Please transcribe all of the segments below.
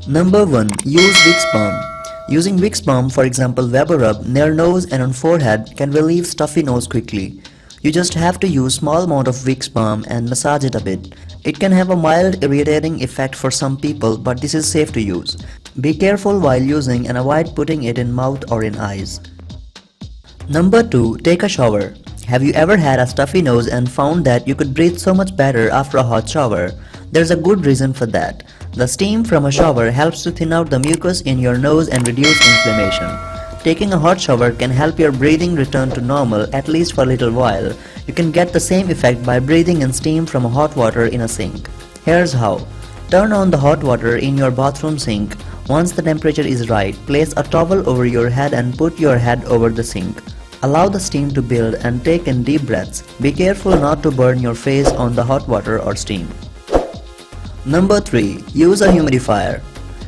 Number 1. Use Vicks Balm. Using Vicks Balm, for example Vapor Rub, near nose and on forehead can relieve stuffy nose quickly. You just have to use small amount of Vicks Balm and massage it a bit. It can have a mild irritating effect for some people, but this is safe to use. Be careful while using and avoid putting it in mouth or in eyes. Number 2. Take a shower. Have you ever had a stuffy nose and found that you could breathe so much better after a hot shower? There's a good reason for that. The steam from a shower helps to thin out the mucus in your nose and reduce inflammation. Taking a hot shower can help your breathing return to normal, at least for a little while. You can get the same effect by breathing in steam from hot water in a sink. Here's how. Turn on the hot water in your bathroom sink. Once the temperature is right, place a towel over your head and put your head over the sink. Allow the steam to build and take in deep breaths. Be careful not to burn your face on the hot water or steam. Number 3. Use a humidifier.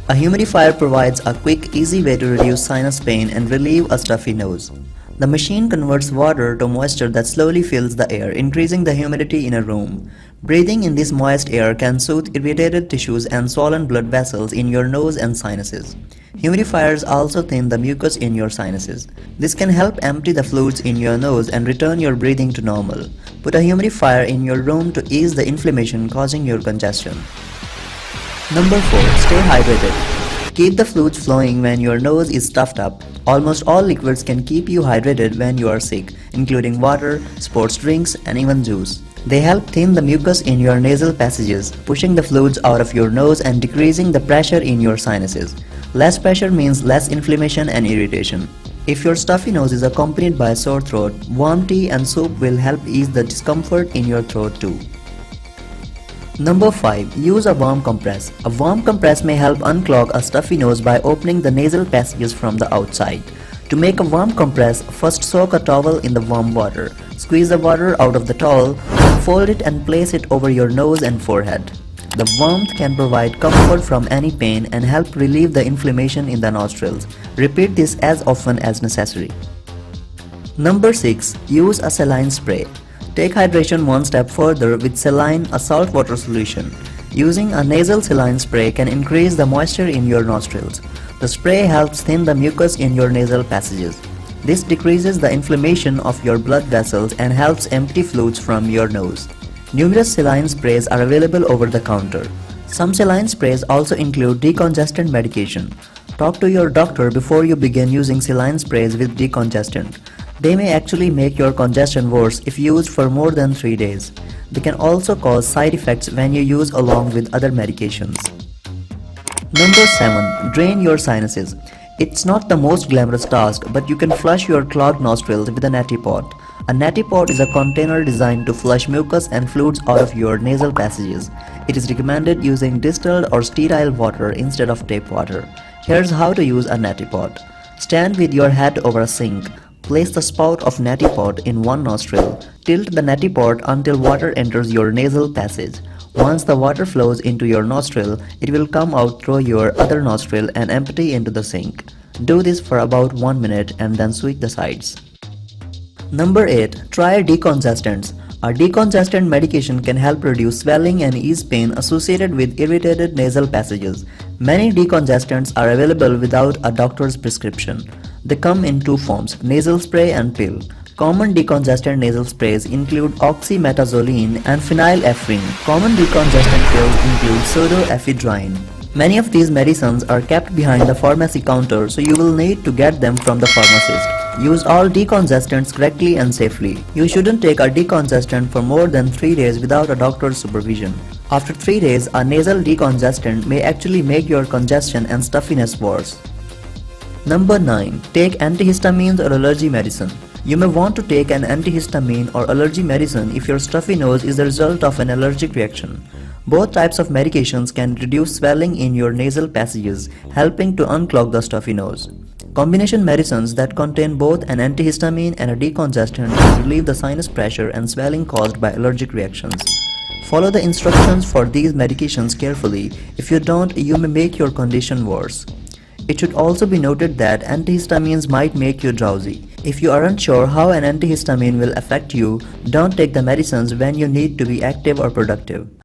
A humidifier provides a quick, easy way to reduce sinus pain and relieve a stuffy nose. The machine converts water to moisture that slowly fills the air, increasing the humidity in a room. Breathing in this moist air can soothe irritated tissues and swollen blood vessels in your nose and sinuses. Humidifiers also thin the mucus in your sinuses. This can help empty the fluids in your nose and return your breathing to normal. Put a humidifier in your room to ease the inflammation causing your congestion. Number 4. Stay hydrated. Keep the fluids flowing when your nose is stuffed up. Almost all liquids can keep you hydrated when you are sick, including water, sports drinks, and even juice. They help thin the mucus in your nasal passages, pushing the fluids out of your nose and decreasing the pressure in your sinuses. Less pressure means less inflammation and irritation. If your stuffy nose is accompanied by a sore throat, warm tea and soup will help ease the discomfort in your throat too. Number 5. Use a warm compress. A warm compress may help unclog a stuffy nose by opening the nasal passages from the outside. To make a warm compress, first soak a towel in the warm water. Squeeze the water out of the towel, fold it and place it over your nose and forehead. The warmth can provide comfort from any pain and help relieve the inflammation in the nostrils. Repeat this as often as necessary. Number 6. Use a saline spray. Take hydration one step further with saline, a saltwater solution. Using a nasal saline spray can increase the moisture in your nostrils. The spray helps thin the mucus in your nasal passages. This decreases the inflammation of your blood vessels and helps empty fluids from your nose. Numerous saline sprays are available over the counter. Some saline sprays also include decongestant medication. Talk to your doctor before you begin using saline sprays with decongestant. They may actually make your congestion worse if used for more than 3 days. They can also cause side effects when you use along with other medications. Number 7. Drain your sinuses. It's not the most glamorous task, but you can flush your clogged nostrils with a Neti Pot. A Neti Pot is a container designed to flush mucus and fluids out of your nasal passages. It is recommended using distilled or sterile water instead of tap water. Here's how to use a Neti Pot. Stand with your head over a sink. Place the spout of Neti Pot in one nostril. Tilt the Neti Pot until water enters your nasal passage. Once the water flows into your nostril, it will come out through your other nostril and empty into the sink. Do this for about 1 minute and then switch the sides. Number 8. Try decongestants. A decongestant medication can help reduce swelling and ease pain associated with irritated nasal passages. Many decongestants are available without a doctor's prescription. They come in 2 forms, nasal spray and pill. Common decongestant nasal sprays include oxymetazoline and phenylephrine. Common decongestant pills include pseudoephedrine. Many of these medicines are kept behind the pharmacy counter, so you will need to get them from the pharmacist. Use all decongestants correctly and safely. You shouldn't take a decongestant for more than 3 days without a doctor's supervision. After 3 days, a nasal decongestant may actually make your congestion and stuffiness worse. Number 9. Take antihistamines or allergy medicine. You may want to take an antihistamine or allergy medicine if your stuffy nose is the result of an allergic reaction. Both types of medications can reduce swelling in your nasal passages, helping to unclog the stuffy nose. Combination medicines that contain both an antihistamine and a decongestant can relieve the sinus pressure and swelling caused by allergic reactions. Follow the instructions for these medications carefully. If you don't, you may make your condition worse. It should also be noted that antihistamines might make you drowsy. If you aren't sure how an antihistamine will affect you, don't take the medicines when you need to be active or productive.